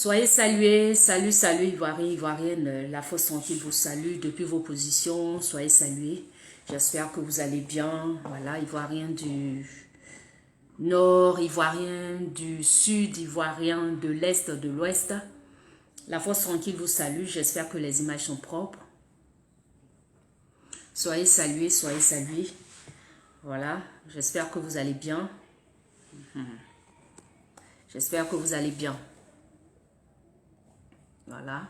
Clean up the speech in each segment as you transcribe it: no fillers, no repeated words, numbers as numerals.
Soyez salués, salut, salut, Ivoiriens, Ivoiriennes, la force tranquille vous salue depuis vos positions, soyez salués. J'espère que vous allez bien, voilà, Ivoiriens du nord, Ivoiriens du sud, Ivoiriens de l'est, de l'ouest. La force tranquille vous salue, j'espère que les images sont propres. Soyez salués, voilà, j'espère que vous allez bien. J'espère que vous allez bien. Voilà.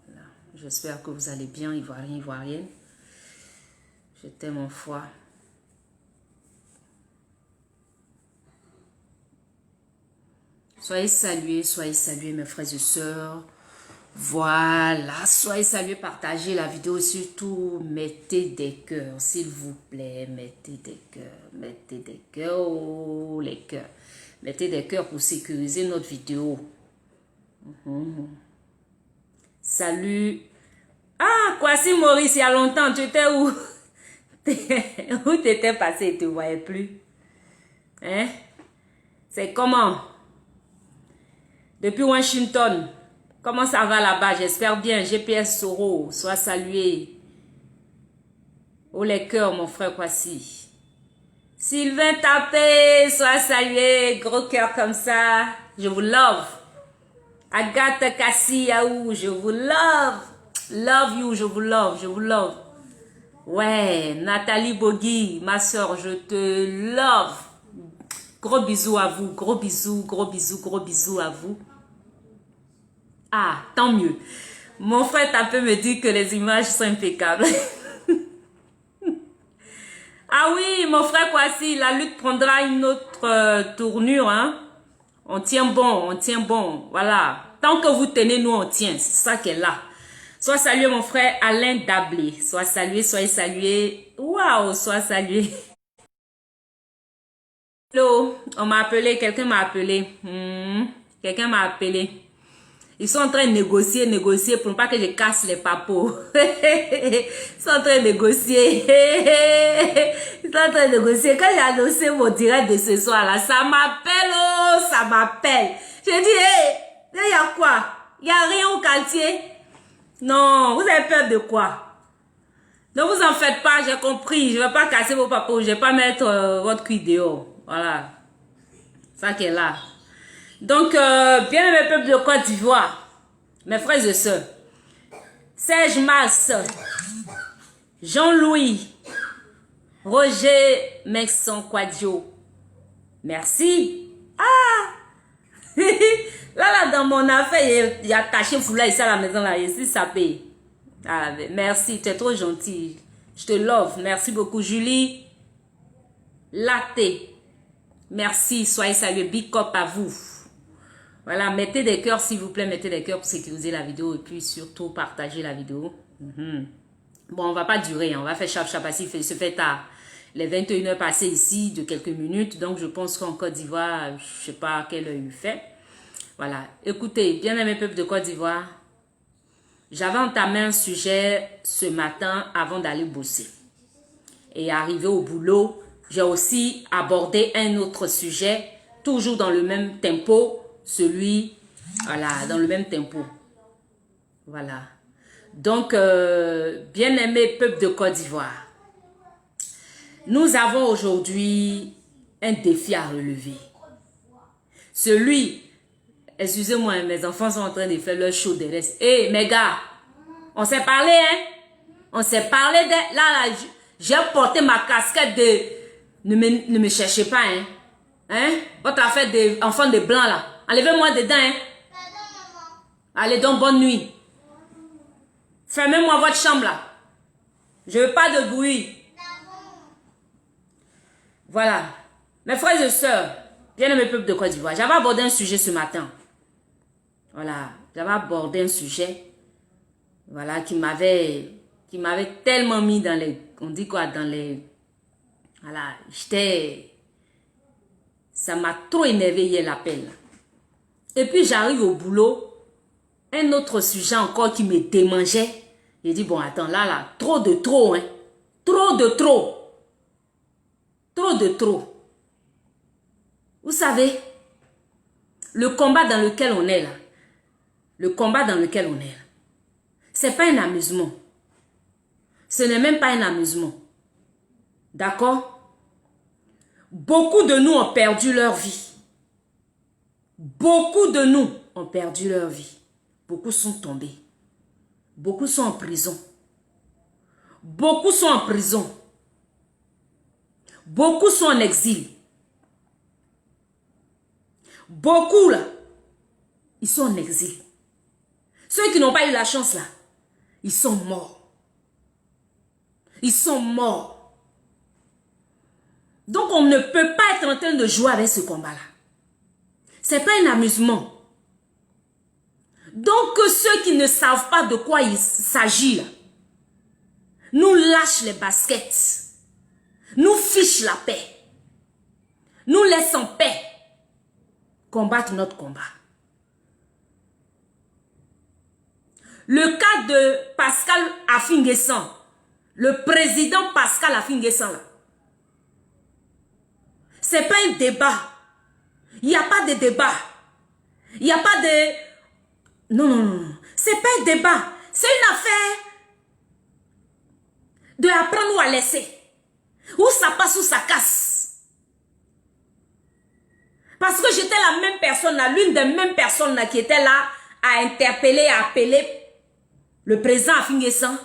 Voilà. J'espère que vous allez bien, Ivoiriens, Ivoiriennes. Je t'aime en foi. Soyez salués, mes frères et sœurs. Voilà, soyez salués, partagez la vidéo, surtout mettez des cœurs, s'il vous plaît, mettez des cœurs, oh, les cœurs. Mettez des cœurs pour sécuriser notre vidéo. Salut. Ah, Kwasi Maurice, il y a longtemps, tu étais où? Où t'étais passé, tu ne te voyais plus? Hein? C'est comment? Depuis Washington. Comment ça va là-bas? J'espère bien. GPS Soro, sois salué. Oh les cœurs, mon frère Kwasi. Sylvain Tapé, sois salué. Gros cœur comme ça. Je vous love. Agathe Kassiaou, je vous love. Love you, je vous love, je vous love. Ouais, Nathalie Bogui, ma soeur, je te love. Gros bisous à vous, gros bisous à vous. Ah, tant mieux. Mon frère Tapé me dit que les images sont impeccables. Ah oui, mon frère Kwasi, la lutte prendra une autre tournure. Hein? On tient bon. Voilà. Tant que vous tenez, nous on tient. C'est ça qui est là. Sois salué, mon frère Alain Dablé. Sois salué, soyez salué. Waouh, sois salué. Hello, on m'a appelé, quelqu'un m'a appelé. Quelqu'un m'a appelé. Ils sont en train de négocier pour ne pas que je casse les papos. Ils sont en train de négocier. Ils sont en train de négocier. Quand j'ai annoncé mon direct de ce soir là, ça m'appelle, oh, ça m'appelle. J'ai dit, hé, il y a quoi? Il n'y a rien au quartier? Non, vous avez peur de quoi? Ne vous en faites pas, j'ai compris. Je ne vais pas casser vos papos, je ne vais pas mettre votre cuit dehors. Voilà. Ça qui est là. Donc, bien aimé peuple de Côte d'Ivoire, mes frères et sœurs, Serge Mars, Jean-Louis, Roger Mexon Quadio, merci. Ah! Là, dans mon affaire, il y a taché foulard ici à la maison, là, ici, ça paye. Ah, merci, tu es trop gentil. Je te love, merci beaucoup. Julie, Latte, merci, soyez salués, big up à vous. Voilà, mettez des cœurs s'il vous plaît, mettez des cœurs pour sécuriser la vidéo et puis surtout partagez la vidéo. Bon, on va pas durer, on va faire chap parce qu'il se fait tard. Les 21h passées ici de quelques minutes, donc je pense qu'en Côte d'Ivoire, je sais pas à quelle heure il fait. Voilà, écoutez, bien aimé peuple de Côte d'Ivoire, j'avais entamé un sujet ce matin avant d'aller bosser. Et arrivé au boulot, j'ai aussi abordé un autre sujet, toujours dans le même tempo. Voilà, dans le même tempo. Voilà. Donc, bien-aimé peuple de Côte d'Ivoire, nous avons aujourd'hui un défi à relever. Excusez-moi, mes enfants sont en train de faire leur show de reste. Hé, mes gars, on s'est parlé, hein? On s'est parlé de... Là, j'ai porté ma casquette de... Ne me cherchez pas, hein? Hein? Votre affaire d'enfant de blanc, là. Enlevez-moi dedans, hein? Allez donc, bonne nuit. Fermez-moi votre chambre, là. Je veux pas de bruit. Voilà. Mes frères et sœurs, bien-aimés peuple de Côte d'Ivoire, j'avais abordé un sujet ce matin. Voilà. J'avais abordé un sujet, voilà, qui m'avait tellement mis dans les... On dit quoi? Dans les... Voilà. Ça m'a trop énervé hier l'appel. Et puis j'arrive au boulot, un autre sujet encore qui me démangeait. J'ai dit, bon, attends, là, trop de trop, hein. Trop de trop. Trop de trop. Vous savez, le combat dans lequel on est là, le combat dans lequel on est là, c'est pas un amusement. Ce n'est même pas un amusement. D'accord? Beaucoup de nous ont perdu leur vie. Beaucoup de nous ont perdu leur vie. Beaucoup sont tombés. Beaucoup sont en prison. Beaucoup sont en prison. Beaucoup sont en exil. Beaucoup là, ils sont en exil. Ceux qui n'ont pas eu la chance là, ils sont morts. Ils sont morts. Donc on ne peut pas être en train de jouer avec ce combat-là. Ce n'est pas un amusement. Donc ceux qui ne savent pas de quoi il s'agit là, nous lâchent les baskets. Nous fichent la paix. Nous laissent en paix combattre notre combat. Le cas de Pascal Affi-N'Guessan, le président Pascal Affi-N'Guessan là, c'est pas un débat. Il n'y a pas de débat. Il n'y a pas de... Non. C'est pas un débat. C'est une affaire de apprendre ou à laisser. Ou ça passe ou ça casse. Parce que j'étais la même personne là, l'une des mêmes personnes là qui était là à interpeller, à appeler le président Affi-N'Guessan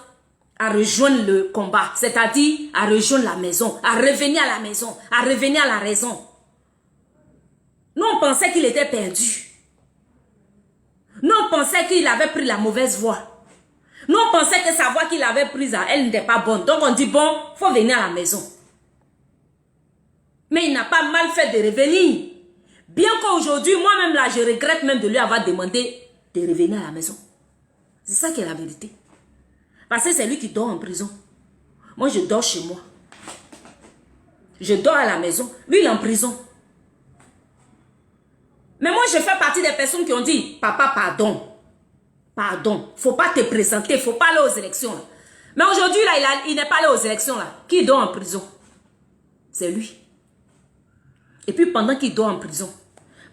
à rejoindre le combat. C'est-à-dire à rejoindre la maison, à revenir à la maison, à revenir à la raison. Nous, on pensait qu'il était perdu. Nous, on pensait qu'il avait pris la mauvaise voie. Nous, on pensait que sa voie qu'il avait prise, elle n'était pas bonne. Donc, on dit, bon, il faut venir à la maison. Mais il n'a pas mal fait de revenir. Bien qu'aujourd'hui, moi-même, là, je regrette même de lui avoir demandé de revenir à la maison. C'est ça qui est la vérité. Parce que c'est lui qui dort en prison. Moi, je dors chez moi. Je dors à la maison. Lui, il est en prison. Mais moi, je fais partie des personnes qui ont dit, papa, pardon. Pardon. Il ne faut pas te présenter. Il ne faut pas aller aux élections. Là. Mais aujourd'hui, là, il n'est pas allé aux élections. Là. Qui dort en prison? C'est lui. Et puis, pendant qu'il dort en prison,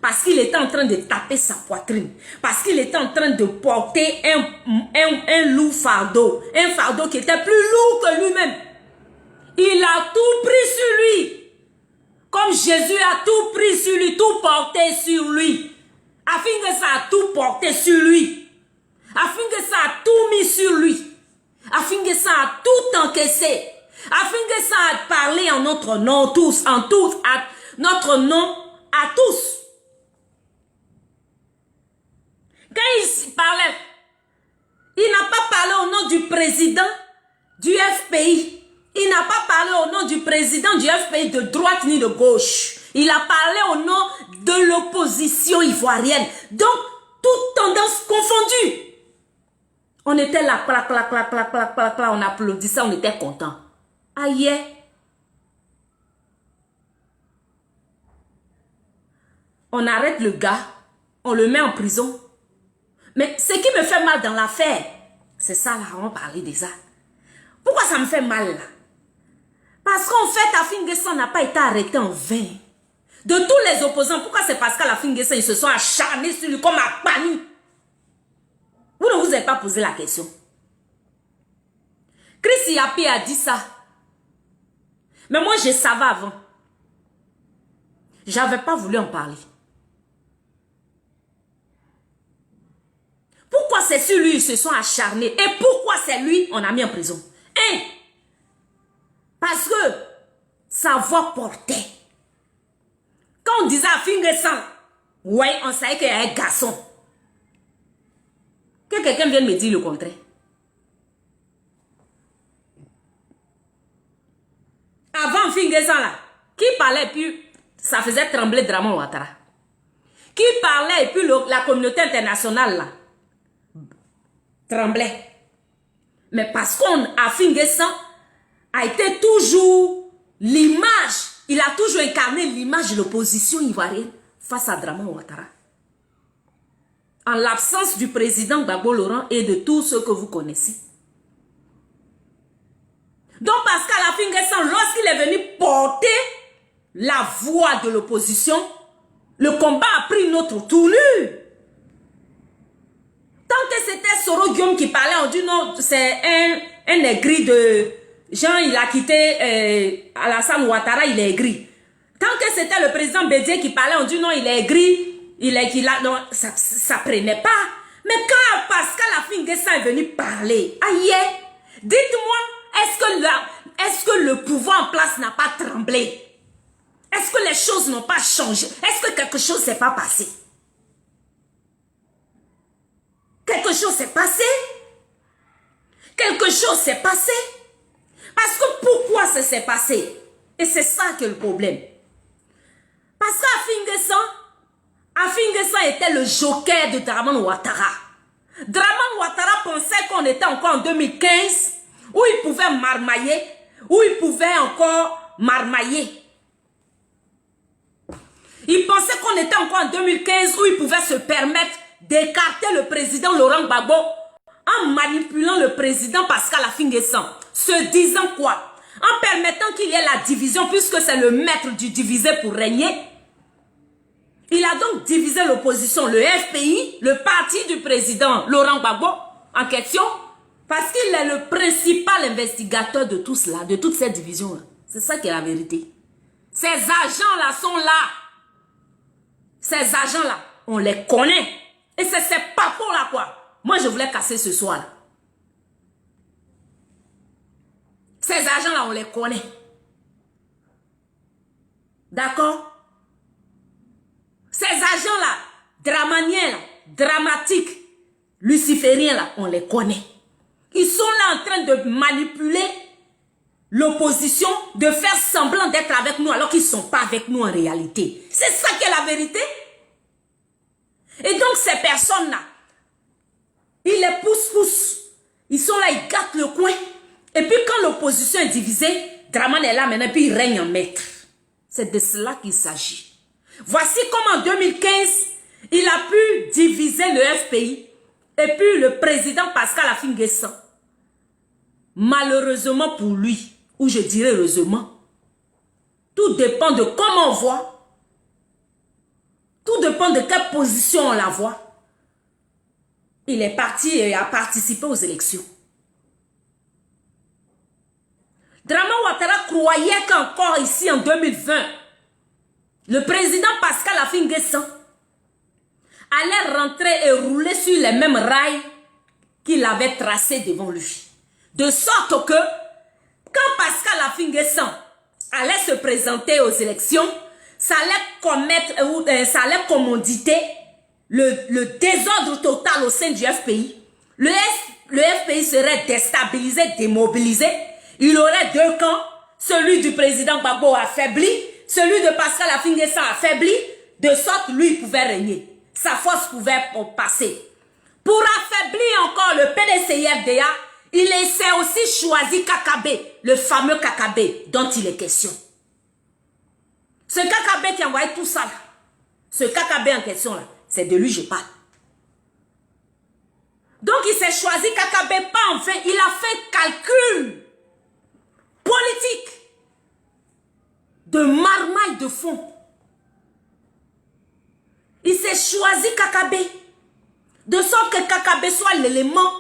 parce qu'il était en train de taper sa poitrine, parce qu'il était en train de porter un lourd fardeau, un fardeau qui était plus lourd que lui-même, il a tout pris sur lui. Comme Jésus a tout pris sur lui, tout porté sur lui. Afin que ça a tout porté sur lui. Afin que ça a tout mis sur lui. Afin que ça a tout encaissé. Afin que ça a parlé en notre nom tous, à notre nom à tous. Quand il parlait, il n'a pas parlé au nom du président du FPI. Il n'a pas parlé au nom du président du FPI de droite ni de gauche. Il a parlé au nom de l'opposition ivoirienne. Donc, toute tendance confondue. On était là, clac, clac, clac, clac, clac, clac, clac, on applaudissait, on était content. Aïe. On arrête le gars, on le met en prison. Mais ce qui me fait mal dans l'affaire, c'est ça là, on va parler de ça. Pourquoi ça me fait mal là? Parce qu'en fait, Affi-N'Guessan n'a pas été arrêté en vain. De tous les opposants, pourquoi c'est Pascal Affi-N'Guessan, ils se sont acharnés sur lui comme à Pani? Vous ne vous êtes pas posé la question. Chris Yapi a dit ça. Mais moi, je savais avant. J'avais pas voulu en parler. Pourquoi c'est sur lui ils se sont acharnés? Et pourquoi c'est lui on a mis en prison? Parce que sa voix portait. Quand on disait à Affi-N'Guessan, ouais, on savait qu'il y a un garçon. Que quelqu'un vienne me dire le contraire. Avant Affi-N'Guessan là, qui parlait et puis ça faisait trembler Draman Ouattara. Qui parlait et puis la communauté internationale là tremblait. Mais parce qu'on Affi-N'Guessan a été toujours l'image, il a toujours incarné l'image de l'opposition ivoirienne face à Draman Ouattara. En l'absence du président Gbagbo Laurent et de tous ceux que vous connaissez. Donc Pascal Affi-N'Guessan, lorsqu'il est venu porter la voix de l'opposition, le combat a pris une autre tournure. Tant que c'était Soro Guillaume qui parlait, on dit non, c'est un aigri de... Jean, il a quitté Alassane Ouattara, il est aigri. Tant que c'était le président Bédié qui parlait, on dit non, il est aigri, non, ça prenait pas. Mais quand Pascal Affi-N'Guessan est venu parler, aïe, dites-moi, est-ce que le pouvoir en place n'a pas tremblé? Est-ce que les choses n'ont pas changé? Est-ce que quelque chose s'est pas passé? Quelque chose s'est passé? Quelque chose s'est passé? Parce que pourquoi ça s'est passé? Et c'est ça que le problème. Parce qu'Affi-N'Guessan était le joker de Dramane Ouattara. Dramane Ouattara pensait qu'on était encore en 2015, où il pouvait marmailler, où il pouvait encore marmailler. Il pensait qu'on était encore en 2015, où il pouvait se permettre d'écarter le président Laurent Gbagbo en manipulant le président Pascal Affi-N'Guessan. Se disant quoi? En permettant qu'il y ait la division, puisque c'est le maître du diviser pour régner. Il a donc divisé l'opposition, le FPI, le parti du président Laurent Gbagbo, en question, parce qu'il est le principal investigateur de tout cela, de toute cette division-là. C'est ça qui est la vérité. Ces agents-là sont là. Ces agents-là, on les connaît. Et c'est ces papos-là, quoi. Moi, je voulais casser ce soir-là. Ces agents-là, on les connaît. D'accord? Ces agents-là, dramaniens, là, dramatiques, lucifériens, là, on les connaît. Ils sont là en train de manipuler l'opposition, de faire semblant d'être avec nous alors qu'ils ne sont pas avec nous en réalité. C'est ça qui est la vérité. Et donc ces personnes-là, ils les poussent. Ils sont là, ils gâtent le coin. Et puis quand l'opposition est divisée, Dramane est là maintenant, puis il règne en maître. C'est de cela qu'il s'agit. Voici comment en 2015, il a pu diviser le FPI. Et puis le président Pascal Affi-N'Guessan, malheureusement pour lui, ou je dirais heureusement, tout dépend de comment on voit, tout dépend de quelle position on la voit. Il est parti et a participé aux élections. Dramane Ouattara croyait qu'encore ici en 2020, le président Pascal Affi-N'Guessan allait rentrer et rouler sur les mêmes rails qu'il avait tracés devant lui. De sorte que, quand Pascal Affi-N'Guessan allait se présenter aux élections, ça allait commanditer le désordre total au sein du FPI. Le FPI serait déstabilisé, démobilisé. Il aurait deux camps, celui du président Gbagbo affaibli, celui de Pascal Affi-N'Guessan affaibli, de sorte lui il pouvait régner. Sa force pouvait passer. Pour affaiblir encore le PDCI-FDA, il s'est aussi choisi Kakabe, le fameux Kakabe dont il est question. Ce Kakabe qui a envoyé tout ça, là, ce Kakabe en question, là, c'est de lui que je parle. Donc il s'est choisi Kakabe, pas en vain, il a fait calcul politique de marmaille de fond. Il s'est choisi Kakabe, de sorte que Kakabe soit l'élément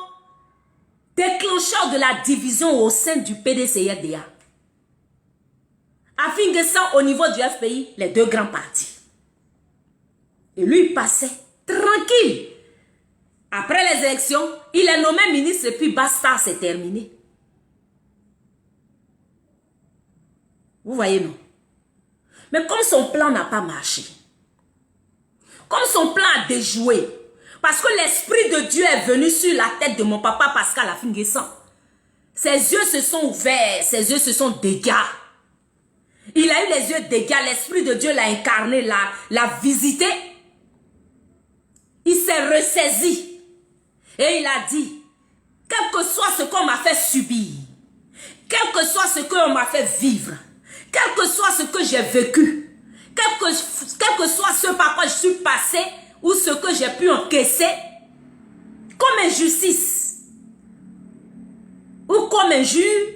déclencheur de la division au sein du PDCI-FDA. Affi-N'Guessan au niveau du FPI, les deux grands partis. Et lui, il passait tranquille. Après les élections, il est nommé ministre et puis basta, c'est terminé. Vous voyez, non? Mais comme son plan n'a pas marché, comme son plan a déjoué, parce que l'Esprit de Dieu est venu sur la tête de mon papa Pascal Affi-N'Guessan, ses yeux se sont ouverts, ses yeux se sont dégagés. Il a eu les yeux dégagés, l'Esprit de Dieu l'a incarné, l'a visité. Il s'est ressaisi. Et il a dit, quel que soit ce qu'on m'a fait subir, quel que soit ce qu'on m'a fait vivre, quel que soit ce que j'ai vécu, quel que soit ce par quoi je suis passé, ou ce que j'ai pu encaisser, comme injustice, ou comme injure,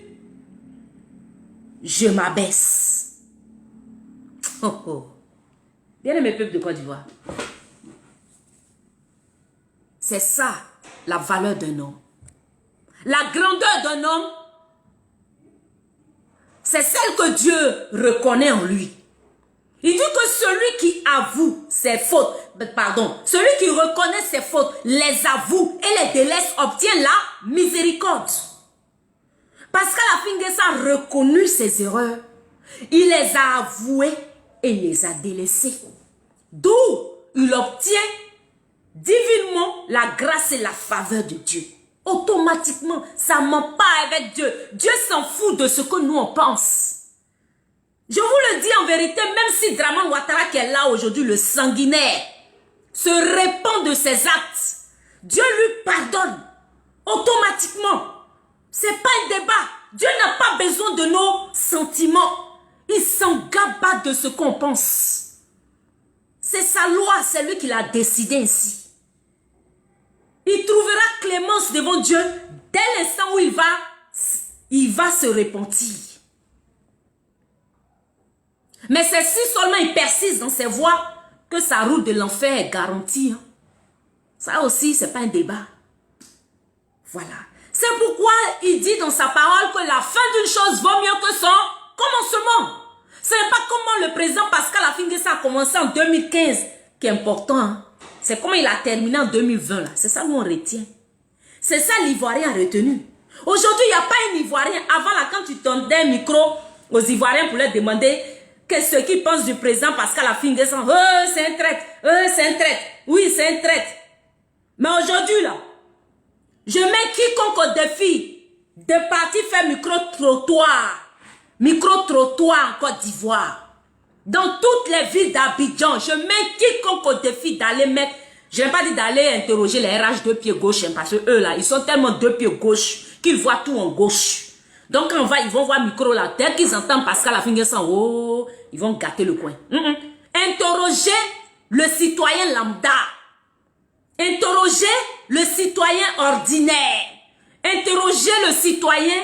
je m'abaisse. Oh oh. Bien-aimés peuple de Côte d'Ivoire. C'est ça, la valeur d'un homme. La grandeur d'un homme, c'est celle que Dieu reconnaît en lui. Il dit que celui qui avoue ses fautes, celui qui reconnaît ses fautes, les avoue et les délaisse, obtient la miséricorde. Pascal Afingessa a reconnu ses erreurs. Il les a avouées et il les a délaissées. D'où il obtient divinement la grâce et la faveur de Dieu. Automatiquement, ça ne ment pas avec Dieu. Dieu s'en fout de ce que nous on pense. Je vous le dis en vérité, même si Dramane Ouattara qui est là aujourd'hui, le sanguinaire, se répand de ses actes, Dieu lui pardonne automatiquement. C'est pas un débat. Dieu n'a pas besoin de nos sentiments. Il s'en gabe de ce qu'on pense. C'est sa loi, c'est lui qui l'a décidé ainsi. Il trouvera clémence devant Dieu dès l'instant où il va se repentir. Mais c'est si seulement il persiste dans ses voies que sa route de l'enfer est garantie. Ça aussi, c'est pas un débat. Voilà. C'est pourquoi il dit dans sa parole que la fin d'une chose vaut mieux que son commencement. Ce n'est pas comment le président Pascal Afingessa a commencé en 2015 qui est important. Hein? C'est comment il a terminé en 2020. C'est ça où on retient. C'est ça l'Ivoirien a retenu. Aujourd'hui, il n'y a pas un Ivoirien. Avant, là, quand tu tendais un micro aux Ivoiriens pour leur demander qu'est-ce qu'ils pensent du président Pascal Afingessa. C'est un traître. C'est un traître. Oui, c'est un traître. Mais aujourd'hui, là, je mets quiconque au défi de partir faire micro-trottoir en Côte d'Ivoire. Dans toutes les villes d'Abidjan, je mets quiconque au défi d'aller mettre, je n'ai pas dit d'aller interroger les RH deux pieds gauche, hein, parce que eux là, ils sont tellement deux pieds gauche qu'ils voient tout en gauche. Donc quand ils vont voir micro là, dès qu'ils entendent Pascal Afingessa, oh, ils vont gâter le coin. Interroger le citoyen lambda. Interroger le citoyen ordinaire. Interroger le citoyen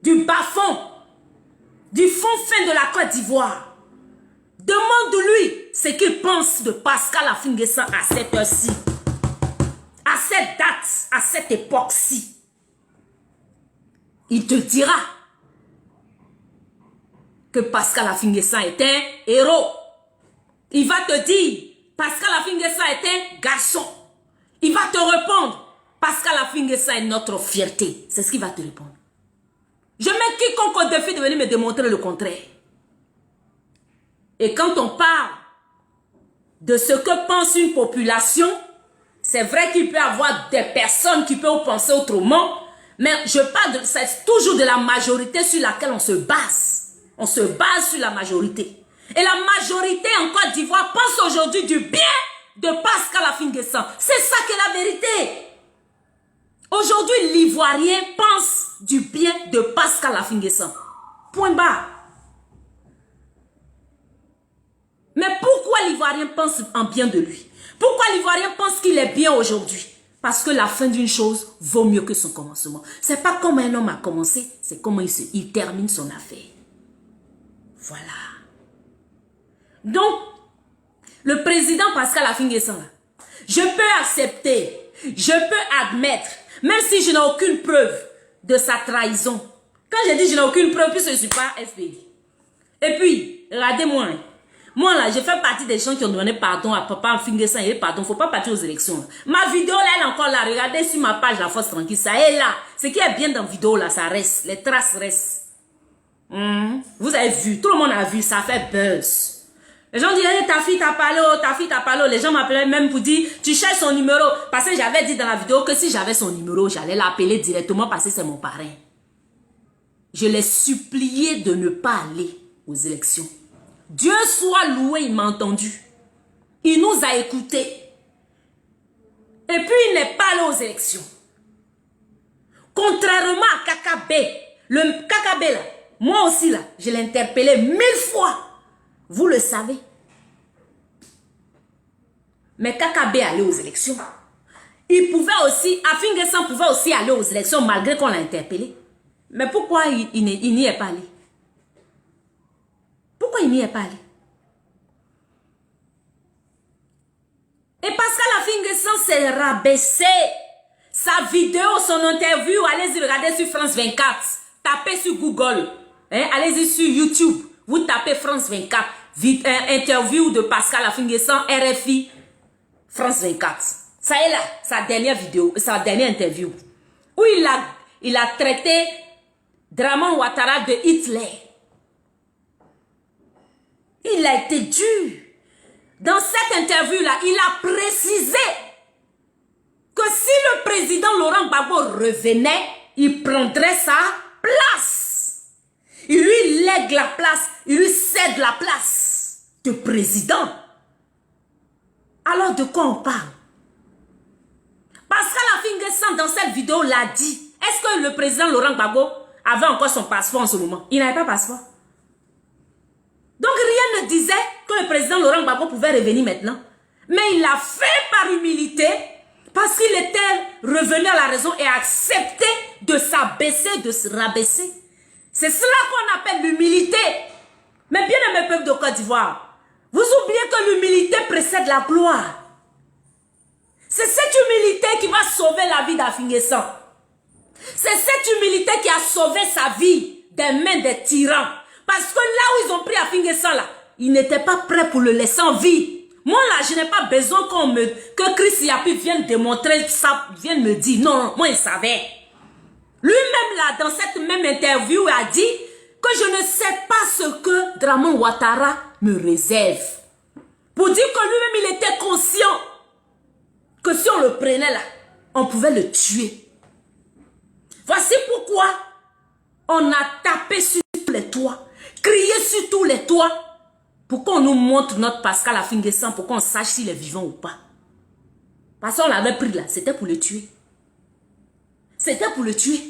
du bas-fond, du fond fin de la Côte d'Ivoire. Demande-lui ce qu'il pense de Pascal Afingessa à cette heure-ci, à cette date, à cette époque-ci. Il te dira que Pascal Afingessa est un héros. Il va te dire Pascal Afingessa est un garçon. Il va te répondre Pascal Afingessa est notre fierté. C'est ce qu'il va te répondre. Je mets quiconque au défi de venir me démontrer le contraire. Et quand on parle de ce que pense une population, c'est vrai qu'il peut y avoir des personnes qui peuvent penser autrement, mais je parle c'est toujours de la majorité sur laquelle on se base. On se base sur la majorité. Et la majorité en Côte d'Ivoire pense aujourd'hui du bien de Pascal Afingessa. C'est ça qui est la vérité. Aujourd'hui, l'Ivoirien pense du bien de Pascal Afingessa. Point barre. Mais pourquoi l'Ivoirien pense en bien de lui? Pourquoi l'Ivoirien pense qu'il est bien aujourd'hui? Parce que la fin d'une chose vaut mieux que son commencement. C'est pas comme un homme a commencé, c'est comment il termine son affaire. Voilà. Donc, le président Pascal Afingessa, je peux accepter, je peux admettre, même si je n'ai aucune preuve de sa trahison. Quand je dis je n'ai aucune preuve, puisque je ne suis pas FPI. Et puis, regardez-moi. Moi là, je fais partie des gens qui ont donné pardon à papa Afingessa et pardon. Il ne faut pas partir aux élections. Ma vidéo là, elle est encore là. Regardez sur ma page La Force Tranquille. Ça est là. Ce qui est bien dans la vidéo là, ça reste. Les traces restent. Vous avez vu, tout le monde a vu, ça fait buzz. Les gens disent, hey, ta fille t'a parlé. Les gens m'appelaient même pour dire, tu cherches son numéro. Parce que j'avais dit dans la vidéo que si j'avais son numéro, j'allais l'appeler directement parce que c'est mon parrain. Je l'ai supplié de ne pas aller aux élections. Dieu soit loué, il m'a entendu. Il nous a écoutés. Et puis il n'est pas allé aux élections. Contrairement à Kakabé, le Kakabé là, moi aussi là, je l'ai interpellé 1000 fois. Vous le savez. Mais Kakabé allait aux élections. Il pouvait aussi, Afingessa pouvait aussi aller aux élections malgré qu'on l'a interpellé. Mais pourquoi il n'y est pas allé? Pourquoi il n'y est pas allé? Et Pascal Affi-N'Guessan s'est rabaissé. Sa vidéo, son interview, allez-y regarder sur France 24. Tapez sur Google. Hein? Allez-y sur YouTube. Vous tapez France 24. Interview de Pascal Affi-N'Guessan, RFI, France 24. Ça est là, sa dernière vidéo, sa dernière interview. Où il a traité Draman Ouattara de Hitler. Il a été dur. Dans cette interview-là, il a précisé que si le président Laurent Gbagbo revenait, il prendrait sa place. Il lui lègue la place, il lui cède la place de président. Alors de quoi on parle? Pascal Affi-N'Guessan dans cette vidéo l'a dit. Est-ce que le président Laurent Gbagbo avait encore son passeport en ce moment? Il n'avait pas passeport. Donc rien ne disait que le président Laurent Gbagbo pouvait revenir maintenant. Mais il l'a fait par humilité parce qu'il était revenu à la raison et accepté de s'abaisser, de se rabaisser. C'est cela qu'on appelle l'humilité. Mais bien aimé peuple de Côte d'Ivoire, vous oubliez que l'humilité précède la gloire. C'est cette humilité qui va sauver la vie d'Affi-N'Guessan. C'est cette humilité qui a sauvé sa vie des mains des tyrans. Parce que là où ils ont pris Affi-N'Guessan là, ils n'étaient pas prêts pour le laisser en vie. Moi là, je n'ai pas besoin que Chris Yapi vienne démontrer ça, vienne me dire. Non, moi il savait. Lui-même là, dans cette même interview, a dit que je ne sais pas ce que Draman Ouattara me réserve. Pour dire que lui-même il était conscient que si on le prenait là, on pouvait le tuer. Voici pourquoi on a tapé sur tous les toits, crié sur tous les toits, pour qu'on nous montre notre Pascal Affi-N'Guessan, pour qu'on sache s'il est vivant ou pas. Parce qu'on l'avait pris là, c'était pour le tuer. C'était pour le tuer.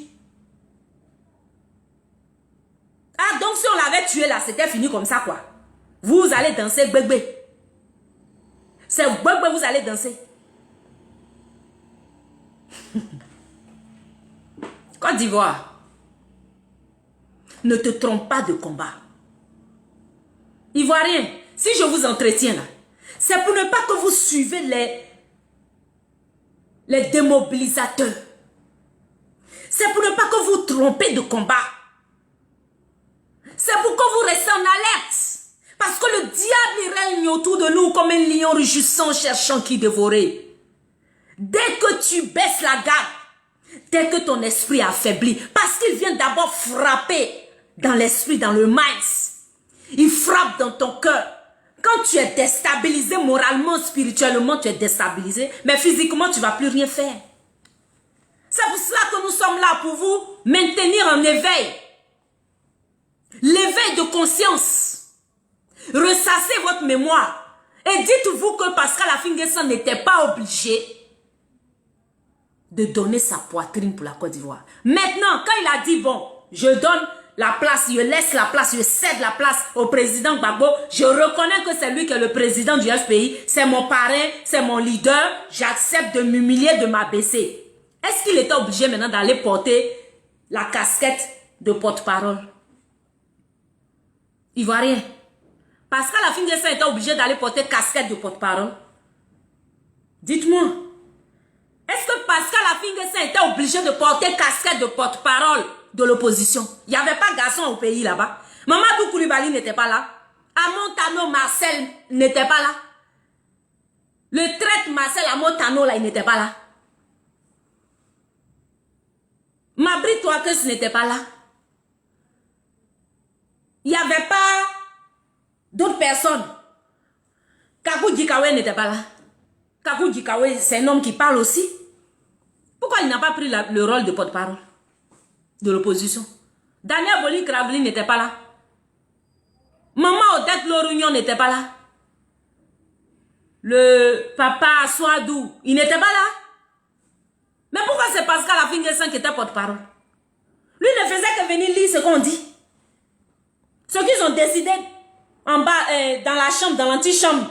Ah, donc si on l'avait tué là, c'était fini comme ça quoi. Vous allez danser bébé. C'est bébé, vous allez danser. Côte d'Ivoire, ne te trompe pas de combat. Ivoirien, si je vous entretiens là, c'est pour ne pas que vous suivez les démobilisateurs. C'est pour ne pas que vous trompez de combat. C'est pour que vous restez en alerte. Parce que le diable il règne autour de nous comme un lion rugissant cherchant qui dévorer. Dès que tu baisses la garde, dès que ton esprit affaiblit, parce qu'il vient d'abord frapper dans l'esprit, dans le mind, il frappe dans ton cœur. Quand tu es déstabilisé moralement, spirituellement, tu es déstabilisé, mais physiquement, tu ne vas plus rien faire. C'est pour cela que nous sommes là pour vous maintenir en éveil. L'éveil de conscience. Ressassez votre mémoire. Et dites-vous que Pascal Affi-N'Guessan n'était pas obligé de donner sa poitrine pour la Côte d'Ivoire. Maintenant, quand il a dit, bon, je donne la place, je laisse la place, je cède la place au président Gbagbo, je reconnais que c'est lui qui est le président du FPI, c'est mon parrain, c'est mon leader, j'accepte de m'humilier, de m'abaisser. Est-ce qu'il était obligé maintenant d'aller porter la casquette de porte-parole? Ivoirien. Pascal Affi-N'Guessan était obligé d'aller porter casquette de porte-parole? Dites-moi. Est-ce que Pascal Affi-N'Guessan était obligé de porter casquette de porte-parole de l'opposition? Il n'y avait pas de garçon au pays là-bas. Mamadou Koulibaly n'était pas là. Amontano Marcel n'était pas là. Le traître Marcel Amontano là, il n'était pas là. Mabri Touakes n'était pas là. Il n'y avait pas d'autres personnes. Kakou Djikawe n'était pas là. Kakou Djikawe, c'est un homme qui parle aussi. Pourquoi il n'a pas pris le rôle de porte-parole de l'opposition? Daniel Boli Kravli n'était pas là. Maman Odette Lorugnon n'était pas là. Le papa Aswadou, il n'était pas là. Mais pourquoi c'est Pascal Affi-N'Guessan qui était porte-parole? Lui ne faisait que venir lire ce qu'on dit. Ce qu'ils ont décidé en bas, dans la chambre, dans l'antichambre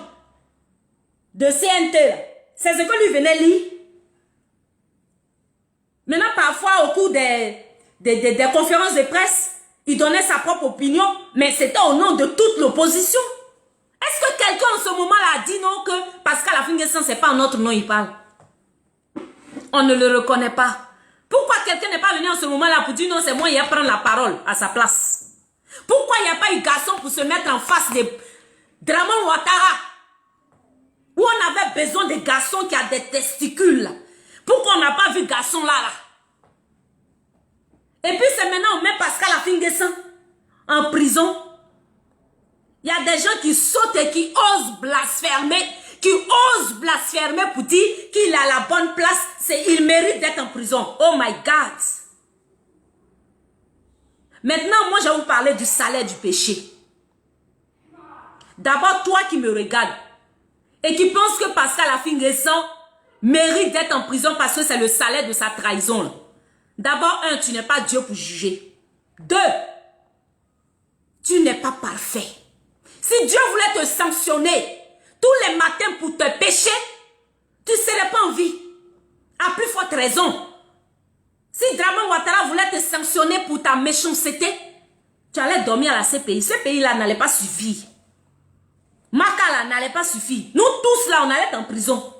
de CNT, c'est ce que lui venait lire. Maintenant, parfois, au cours des conférences de presse, il donnait sa propre opinion, mais c'était au nom de toute l'opposition. Est-ce que quelqu'un en ce moment-là a dit non que Pascal Affi-N'Guessan, c'est pas en notre nom il parle. On ne le reconnaît pas. Pourquoi quelqu'un n'est pas venu en ce moment-là pour dire non, c'est moi, il va prendre la parole à sa place? Pourquoi il n'y a pas eu garçon pour se mettre en face de Dramane Ouattara? Où on avait besoin de garçons qui ont des testicules. Pourquoi on n'a pas vu garçon là? Et puis c'est maintenant on met Pascal Affi-N'Guessan en prison. Il y a des gens qui sautent et qui osent blasphémer, pour dire qu'il a la bonne place, il mérite d'être en prison. Oh my God! Maintenant, moi, je vais vous parler du salaire du péché. D'abord, toi qui me regardes et qui penses que Pascal Affi-N'Guessan mérite d'être en prison parce que c'est le salaire de sa trahison. D'abord, un, tu n'es pas Dieu pour juger. Deux, tu n'es pas parfait. Si Dieu voulait te sanctionner tous les matins pour te pécher, tu ne serais pas en vie. À plus forte raison. Si Dramane Ouattara voulait te sanctionner pour ta méchanceté, tu allais dormir à la CPI. CPI-là n'allait pas suffire. Makala n'allait pas suffire. Nous tous là, on allait être en prison.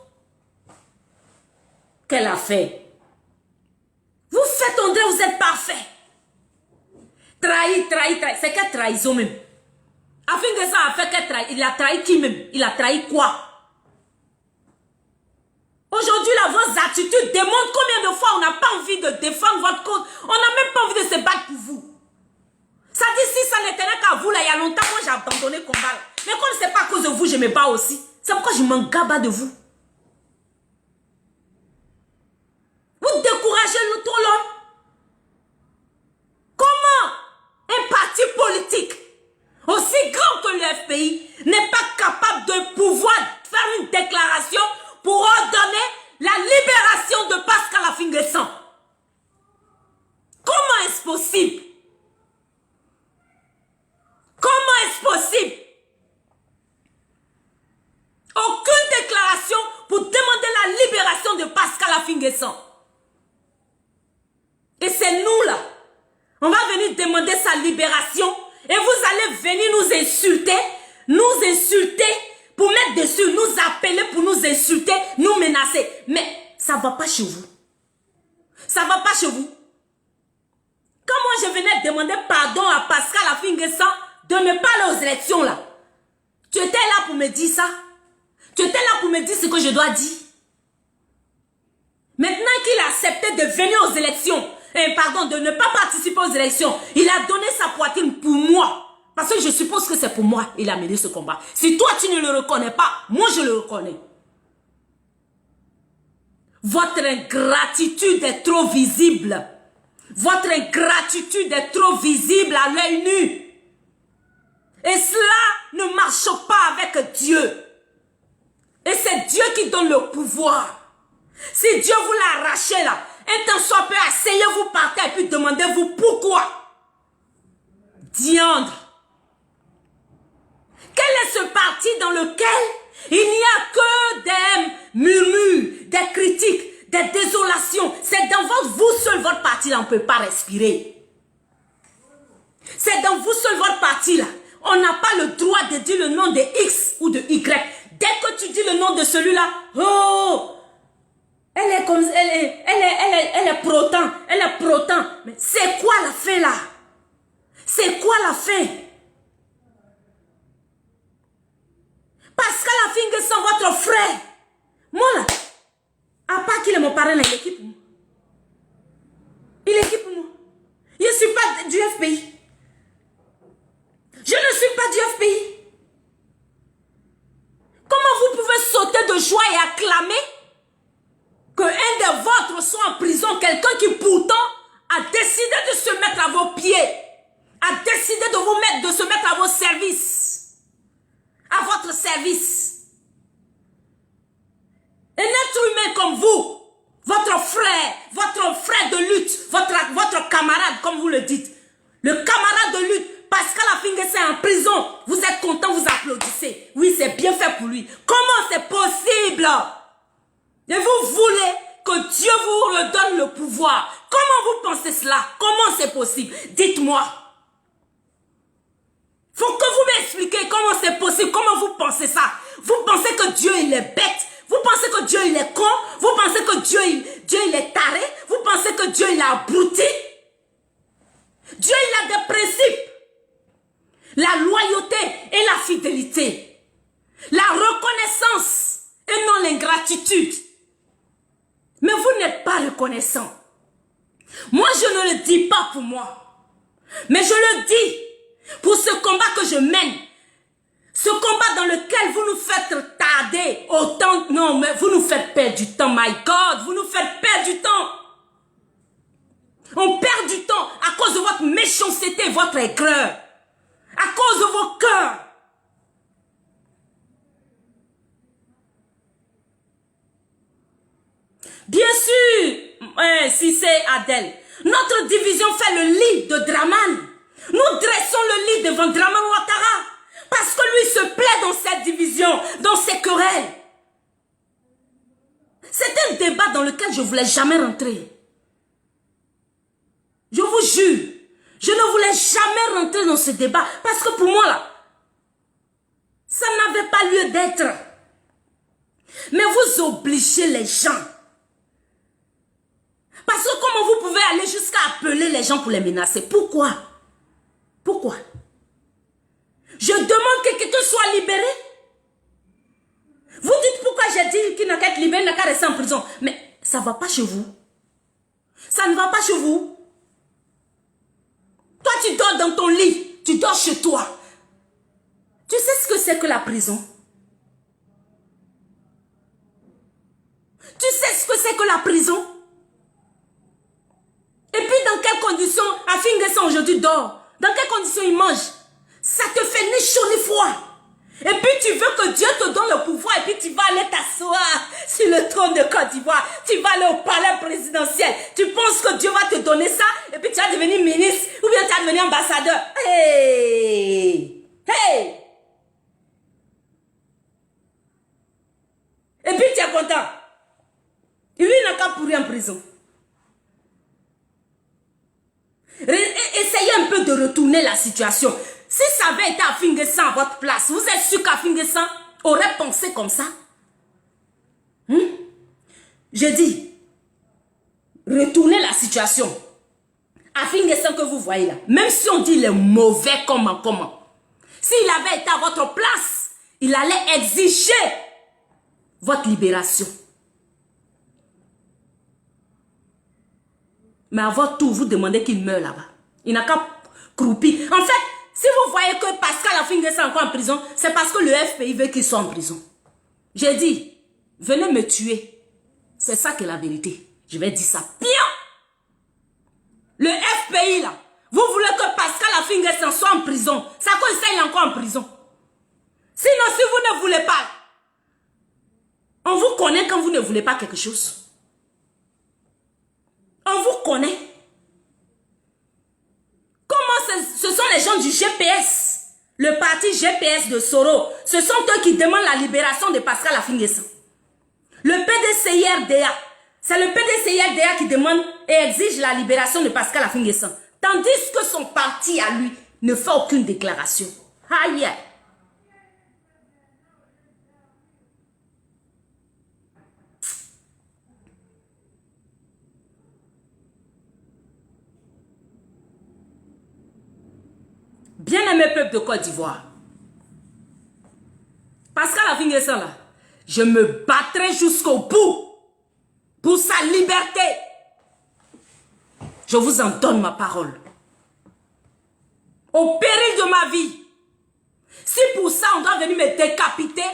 Quelle affaire. Vous faites André, vous êtes parfait. Trahi. C'est quelle trahison même? Affi-N'Guessan a fait quelle trahison? Il a trahi qui même? Il a trahi quoi? Aujourd'hui, là, vos attitudes démontrent combien de fois on n'a pas envie de défendre votre cause. On n'a même pas envie de se battre pour vous. Ça dit, si ça n'était qu'à vous, là, il y a longtemps, moi, j'ai abandonné le combat. Mais quand ce n'est pas à cause de vous, je me bats aussi. C'est pourquoi je m'en gaba de vous. Vous découragez trop l'homme. Comment un parti politique aussi grand que le FPI n'est pas capable de pouvoir faire une déclaration pour ordonner la libération de Pascal Affi-N'Guessan? Comment est-ce possible? Comment est-ce possible? Aucune déclaration pour demander la libération de Pascal Affi-N'Guessan. Et c'est nous là. On va venir demander sa libération et vous allez venir nous insulter pour mettre dessus, nous appeler pour nous insulter, nous menacer. Mais ça ne va pas chez vous. Ça ne va pas chez vous. Quand moi je venais demander pardon à Pascal Affi-N'Guessan de ne pas aller aux élections là, tu étais là pour me dire ça. Tu étais là pour me dire ce que je dois dire. Maintenant qu'il a accepté de venir aux élections, de ne pas participer aux élections, il a donné sa poitrine pour moi. Parce que je suppose que c'est pour moi qu'il a mené ce combat. Si toi tu ne le reconnais pas, moi je le reconnais. Votre ingratitude est trop visible. Votre ingratitude est trop visible à l'œil nu. Et cela ne marche pas avec Dieu. Et c'est Dieu qui donne le pouvoir. Si Dieu vous l'a arraché là, un temps soit peu, asseyez-vous par terre et puis demandez-vous pourquoi. Diandre. Quel est ce parti dans lequel il n'y a que des murmures, des critiques, des désolations? C'est dans vous seul, votre parti là, on ne peut pas respirer. C'est dans vous seul, votre parti là. On n'a pas le droit de dire le nom de X ou de Y. Dès que tu dis le nom de celui-là, oh, elle est comme, elle est proton, elle est proton. Mais c'est quoi la fin là? C'est quoi la fin? Pascal Affi-N'Guessan, votre frère, moi là, à part qu'il est mon parrain, il est qui pour moi? Il est qui pour moi? Je ne suis pas du FPI. Je ne suis pas du FPI. Comment vous pouvez sauter de joie et acclamer qu'un des vôtres soit en prison, quelqu'un qui pourtant a décidé de se mettre à vos pieds, a décidé de se mettre à vos services, à votre service. Un être humain comme vous, votre frère de lutte, votre camarade, comme vous le dites, le camarade de lutte, Pascal Affi-N'Guessan est en prison, vous êtes content, vous applaudissez. Oui, c'est bien fait pour lui. Comment c'est possible? Et vous voulez que Dieu vous redonne le pouvoir. Comment vous pensez cela? Comment c'est possible? Dites-moi. Faut que vous m'expliquer comment c'est possible, comment vous pensez ça? Vous pensez que Dieu, il est bête? Vous pensez que Dieu, il est con? Vous pensez que Dieu, il est taré? Vous pensez que Dieu, il est abruti? Dieu, il a des principes. La loyauté et la fidélité. La reconnaissance et non l'ingratitude. Mais vous n'êtes pas reconnaissant. Moi, je ne le dis pas pour moi. Mais je le dis pour ce combat que je mène. Ce combat dans lequel vous nous faites tarder autant. Non, mais vous nous faites perdre du temps, my God. Vous nous faites perdre du temps. On perd du temps à cause de votre méchanceté, votre aigreur. À cause de vos cœurs. Bien sûr, si c'est Adèle, notre division fait le lit de Draman. Nous dressons le lit devant Draman Ouattara. Parce que lui se plaît dans cette division, dans ces querelles. C'est un débat dans lequel je ne voulais jamais rentrer. Je vous jure, je ne voulais jamais rentrer dans ce débat. Parce que pour moi, là, ça n'avait pas lieu d'être. Mais vous obligez les gens. Parce que comment vous pouvez aller jusqu'à appeler les gens pour les menacer? Pourquoi? Pourquoi? Je demande que quelqu'un soit libéré. Vous dites pourquoi j'ai dit qu'il n'a qu'à être libéré, il n'a qu'à rester en prison. Mais ça ne va pas chez vous. Ça ne va pas chez vous. Toi, tu dors dans ton lit. Tu dors chez toi. Tu sais ce que c'est que la prison? Tu sais ce que c'est que la prison? Et puis dans quelles conditions Afinguessan aujourd'hui dort? Dans quelles conditions il mange? Ça te fait ni chaud ni froid. Et puis tu veux que Dieu te donne le pouvoir et puis tu vas aller t'asseoir sur le trône de Côte d'Ivoire. Tu vas aller au palais présidentiel. Tu penses que Dieu va te donner ça et puis tu vas devenir ministre ou bien tu vas devenir ambassadeur. Hey! Hey! Et puis tu es content. Et lui, il n'a qu'à pourrir en prison. Essayez un peu de retourner la situation. Si ça avait été Afinguessan à votre place, vous êtes sûr qu'Afinguessan aurait pensé comme ça? Je dis, retournez la situation. Afinguessan que vous voyez là, même si on dit il est mauvais comment. S'il avait été à votre place, il allait exiger votre libération. Mais à votre tour, vous demandez qu'il meure là-bas. Il n'a qu'à croupir. En fait, si vous voyez que Pascal Afinguessan est encore en prison, c'est parce que le FPI veut qu'il soit en prison. J'ai dit, venez me tuer. C'est ça qui est la vérité. Je vais dire ça. Bien. Le FPI là, vous voulez que Pascal Afinguessan soit en prison. Ça cause ça, il est encore en prison. Sinon, si vous ne voulez pas, on vous connaît quand vous ne voulez pas quelque chose. On vous connaît. Comment ce sont les gens du GPS, le parti GPS de Soro, ce sont eux qui demandent la libération de Pascal Afinguessan. Le PDCIRDA, c'est le PDCIRDA qui demande et exige la libération de Pascal Afinguessan. Tandis que son parti à lui ne fait aucune déclaration. Aïe. Bien-aimé peuple de Côte d'Ivoire, Pascal Afinguessan là, je me battrai jusqu'au bout pour sa liberté. Je vous en donne ma parole. Au péril de ma vie. Si pour ça on doit venir me décapiter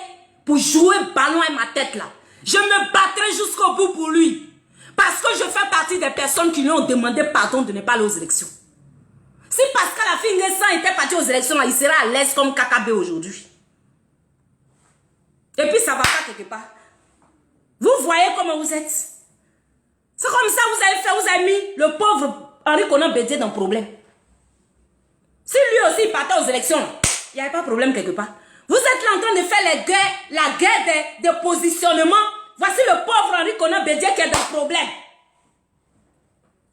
pour jouer ballon à ma tête là, je me battrai jusqu'au bout pour lui. Parce que je fais partie des personnes qui lui ont demandé pardon de ne pas aller aux élections. Si Pascal Afinguessan était parti aux élections, il serait à l'aise comme KKB aujourd'hui. Et puis ça va pas quelque part. Vous voyez comment vous êtes. C'est comme ça que vous avez fait, vous avez mis le pauvre Henri Konan Bédié dans le problème. Si lui aussi partait aux élections, il n'y avait pas de problème quelque part. Vous êtes là en train de faire la guerre de positionnement. Voici le pauvre Henri Konan Bédié qui est dans le problème.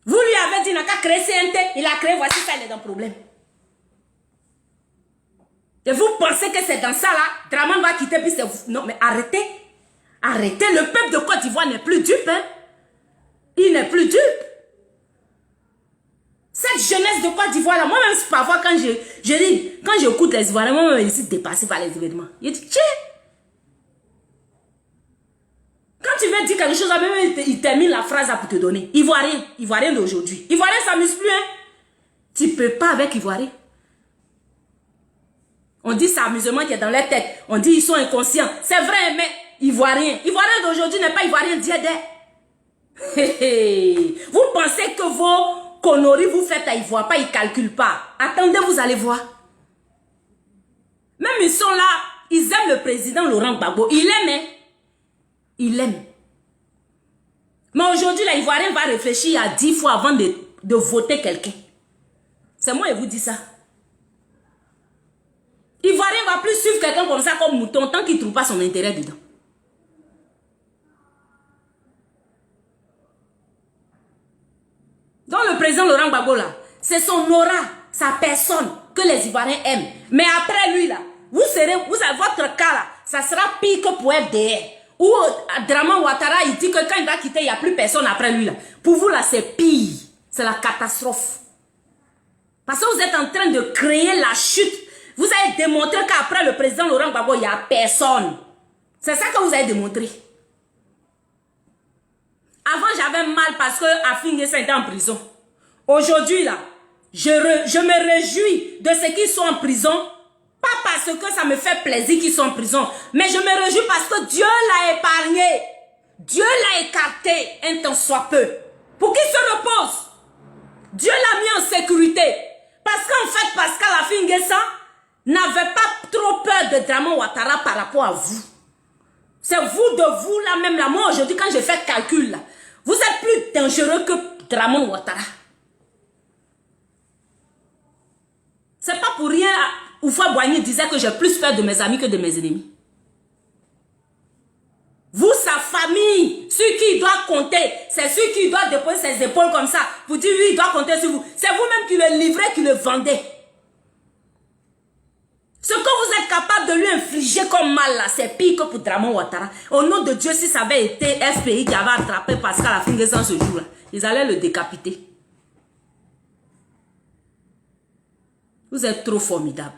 Vous lui avez dit, il n'a qu'à créer CNT, il a créé, voici ça, il est dans le problème. Et vous pensez que c'est dans ça là, Dramane va quitter, puis c'est vous. Non, mais arrêtez. Arrêtez. Le peuple de Côte d'Ivoire n'est plus dupe. Hein? Il n'est plus dupe. Cette jeunesse de Côte d'Ivoire là, moi-même, parfois, quand j'écoute les Ivoiriens, moi-même, je suis dépassé par les événements. Je dis, tiens. Quand tu veux dire quelque chose, même il termine la phrase là pour te donner. Ivoirien, Ivoirien d'aujourd'hui. Ivoirien, ça ne s'amuse plus. Hein? Tu ne peux pas avec Ivoirien. On dit c'est amusement qui est dans leur tête. On dit ils sont inconscients. C'est vrai, mais Ivoirien. Ivoirien d'aujourd'hui n'est pas Ivoirien d'hier. Vous pensez que vos conneries vous faites à Ivoire, pas, ils ne calculent pas. Attendez, vous allez voir. Même ils sont là, ils aiment le président Laurent Gbagbo. Il aime, hein? Il aime. Mais aujourd'hui, l'Ivoirien va réfléchir à 10 fois avant de voter quelqu'un. C'est moi qui vous dis ça. Ivoirien va plus suivre quelqu'un comme ça, comme mouton, tant qu'il ne trouve pas son intérêt dedans. Donc le président Laurent Gbagbo là, c'est son aura, sa personne que les Ivoiriens aiment. Mais après lui là, vous avez votre cas là, ça sera pire que pour FDR. Ou Dramane Ouattara, il dit que quand il va quitter, il n'y a plus personne après lui là. Pour vous là, c'est pire. C'est la catastrophe. Parce que vous êtes en train de créer la chute. Vous avez démontré qu'après le président Laurent Gbagbo, il n'y a personne. C'est ça que vous avez démontré. Avant, j'avais mal parce que Afin N'Guessan était en prison. Aujourd'hui, là, je me réjouis de ceux qui sont en prison. Pas parce que ça me fait plaisir qu'ils sont en prison. Mais je me réjouis parce que Dieu l'a épargné. Dieu l'a écarté un temps soit peu. Pour qu'il se repose. Dieu l'a mis en sécurité. Parce qu'en fait, Pascal Afin N'Guessan n'avait pas trop peur de Dramane Ouattara par rapport à vous. C'est vous de vous là même là. Moi aujourd'hui quand je fais calcul là, vous êtes plus dangereux que Dramane Ouattara. C'est pas pour rien Oufa Boigny disait que j'ai plus peur de mes amis que de mes ennemis. Vous, sa famille, celui qui doit compter, c'est celui qui doit déposer ses épaules comme ça. Vous dites oui, il doit compter sur vous. C'est vous-même qui le livrez, qui le vendez. Ce que vous êtes capable de lui infliger comme mal là, c'est pire que pour Dramane Ouattara. Au nom de Dieu, si ça avait été FPI qui avait attrapé Pascal Afin N'Guessan ce jour-là, ils allaient le décapiter. Vous êtes trop formidable.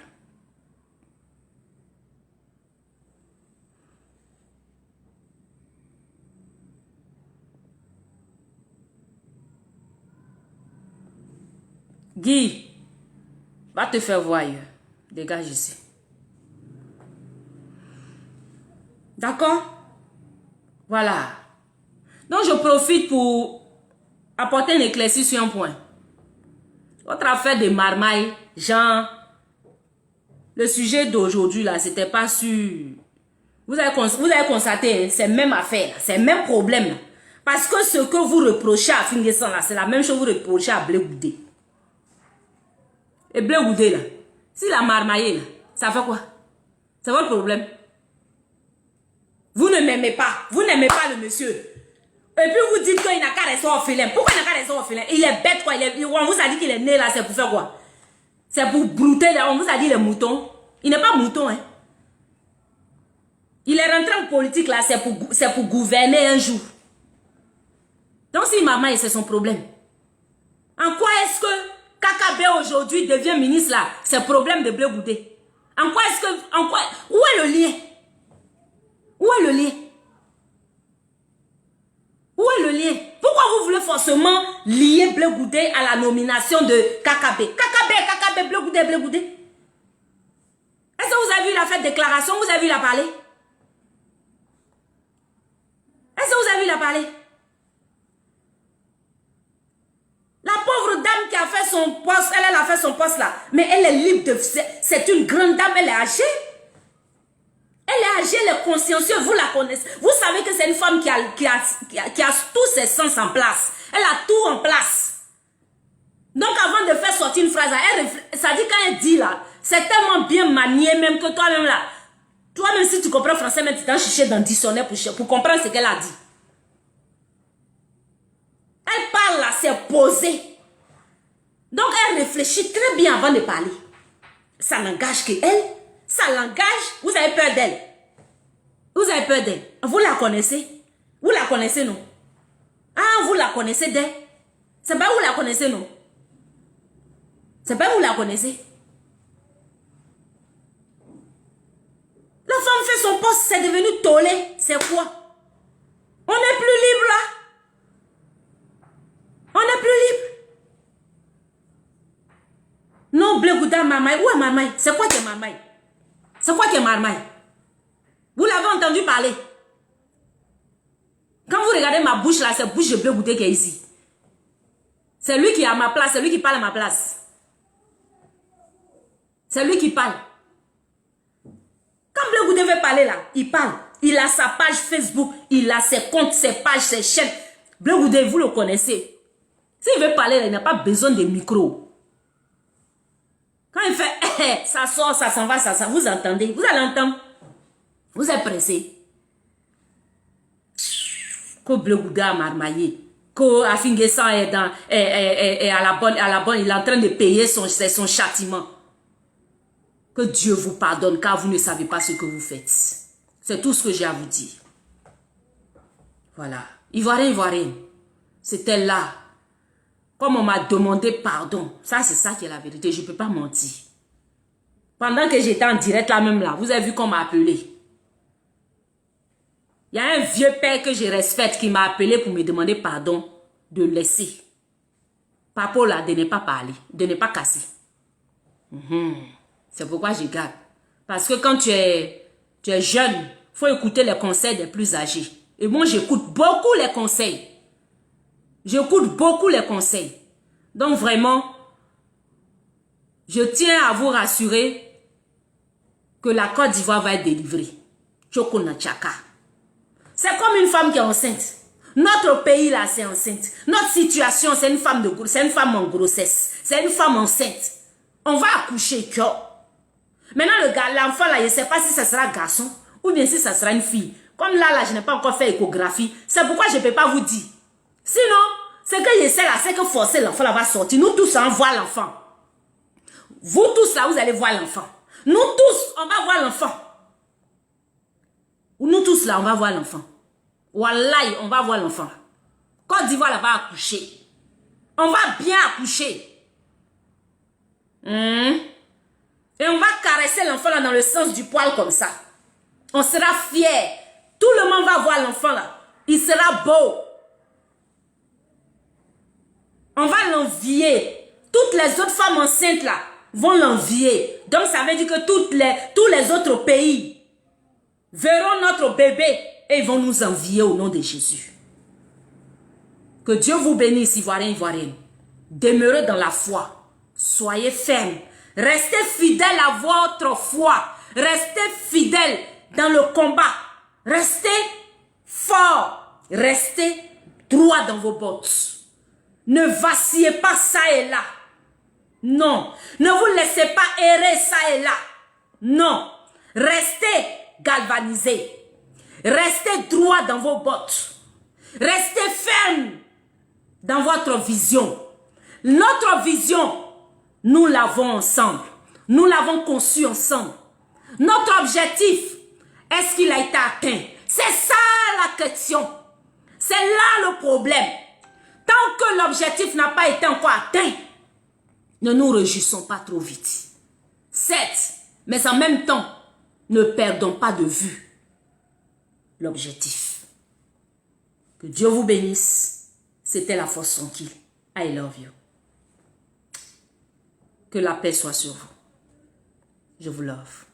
Guy, va te faire voir ailleurs. Dégage ici. D'accord? Voilà. Donc, je profite pour apporter un éclairci sur un point. Votre affaire de marmaille, Jean, le sujet d'aujourd'hui, là, c'était pas sur... Vous avez constaté, hein, c'est même affaire, c'est le même problème. Là. Parce que ce que vous reprochez à Afin N'Guessan, là, c'est la même chose que vous reprochez à Blé Goudé. Et Blé Goudé, là, s'il a marmaillé, là, ça fait quoi? C'est votre problème. Vous ne m'aimez pas. Vous n'aimez pas le monsieur. Et puis vous dites qu'il n'a qu'à rester orphelin. Pourquoi il n'a qu'à rester orphelin? Il est bête, quoi. On vous a dit qu'il est né là, c'est pour faire quoi? C'est pour brouter, là. On vous a dit les moutons. Il n'est pas mouton, hein. Il est rentré en politique, là, c'est pour gouverner un jour. Donc si maman, c'est son problème. En quoi est-ce que KKB aujourd'hui devient ministre là? C'est le problème de Blé Goudé. En quoi est-ce que... où est le lien? Où est le lien? Où est le lien? Pourquoi vous voulez forcément lier Blé Goudé à la nomination de KKB? KKB, Blé Goudé, Blé Goudé. Est-ce que vous avez vu la fête déclaration? Vous avez vu la parler? Est-ce que vous avez vu la parler? La pauvre dame qui a fait son poste, elle a fait son poste là. Mais elle est libre de... C'est une grande dame, elle est âgée. Elle est âgée, elle est consciencieuse, vous la connaissez. Vous savez que c'est une femme qui a tous ses sens en place. Elle a tout en place. Donc avant de faire sortir une phrase, ça dit quand elle dit là, c'est tellement bien manié même que toi-même là, toi-même si tu comprends français, mais tu t'en cherches dans le dictionnaire pour comprendre ce qu'elle a dit. Elle parle là, c'est posé. Donc elle réfléchit très bien avant de parler. Ça n'engage qu'elle. Ça l'engage, vous avez peur d'elle. Vous avez peur d'elle. Vous la connaissez? Vous la connaissez, non? Ah, vous la connaissez d'elle? C'est pas vous la connaissez, non? C'est pas vous la connaissez? La femme fait son poste, c'est devenu tollé. C'est quoi? On n'est plus libre là. On n'est plus libre. Non, Blé Gouda Marmaille. Où est Marmaille? C'est quoi qui est Marmaille? C'est quoi qui est Marmaille? Vous l'avez entendu parler? Quand vous regardez ma bouche là, c'est la bouche de Blé Gouda qui est ici. C'est lui qui est à ma place, c'est lui qui parle à ma place. C'est lui qui parle. Quand Blé Gouda veut parler là, il parle. Il a sa page Facebook, il a ses comptes, ses pages, ses chaînes. Blé Gouda, vous le connaissez. S'il veut parler là, il n'a pas besoin de micro. Quand il fait, ça sort, ça s'en va, ça s'en va, vous entendez, vous allez entendre. Vous êtes pressé. Que Blé Gouda a marmaillé. Que Afingesan est à la bonne, il est en train de payer son châtiment. Que Dieu vous pardonne car vous ne savez pas ce que vous faites. C'est tout ce que j'ai à vous dire. Voilà. Ivoirien. C'était là. Comme on m'a demandé pardon. Ça, c'est ça qui est la vérité. Je ne peux pas mentir. Pendant que j'étais en direct là même là, vous avez vu qu'on m'a appelé. Il y a un vieux père que je respecte qui m'a appelé pour me demander pardon de laisser. Papa là, de ne pas parler, de ne pas casser. C'est pourquoi je garde. Parce que quand tu es jeune, il faut écouter les conseils des plus âgés. Et moi, j'écoute beaucoup les conseils. J'écoute beaucoup les conseils. Donc vraiment, je tiens à vous rassurer que la Côte d'Ivoire va être délivrée. Chokona Tchaka. C'est comme une femme qui est enceinte. Notre pays là, c'est enceinte. Notre situation, c'est une femme en grossesse. C'est une femme enceinte. On va accoucher. Maintenant, l'enfant là, je ne sais pas si ça sera garçon ou bien si ça sera une fille. Comme là, je n'ai pas encore fait échographie. C'est pourquoi je ne peux pas vous dire. Sinon, ce que je sais là, c'est que forcer l'enfant là va sortir. Nous tous, on voit l'enfant. Vous tous là, vous allez voir l'enfant. Nous tous, on va voir l'enfant. Nous tous là, on va voir l'enfant. Wallahi, on va voir l'enfant. Côte d'Ivoire là va accoucher. On va bien accoucher. Et on va caresser l'enfant là dans le sens du poil comme ça. On sera fiers. Tout le monde va voir l'enfant là. Il sera beau. On va l'envier. Toutes les autres femmes enceintes là vont l'envier. Donc ça veut dire que tous les autres pays verront notre bébé et ils vont nous envier au nom de Jésus. Que Dieu vous bénisse, Ivoiriens, Ivoiriennes. Demeurez dans la foi. Soyez fermes. Restez fidèles à votre foi. Restez fidèles dans le combat. Restez forts. Restez droit dans vos bottes. Ne vacillez pas ça et là. Non. Ne vous laissez pas errer ça et là. Non. Restez galvanisés. Restez droit dans vos bottes. Restez fermes dans votre vision. Notre vision, nous l'avons ensemble. Nous l'avons conçue ensemble. Notre objectif, est-ce qu'il a été atteint? C'est ça la question. C'est là le problème. Tant que l'objectif n'a pas été encore atteint, ne nous réjouissons pas trop vite. Certes, mais en même temps, ne perdons pas de vue l'objectif. Que Dieu vous bénisse. C'était la force tranquille. I love you. Que la paix soit sur vous. Je vous love.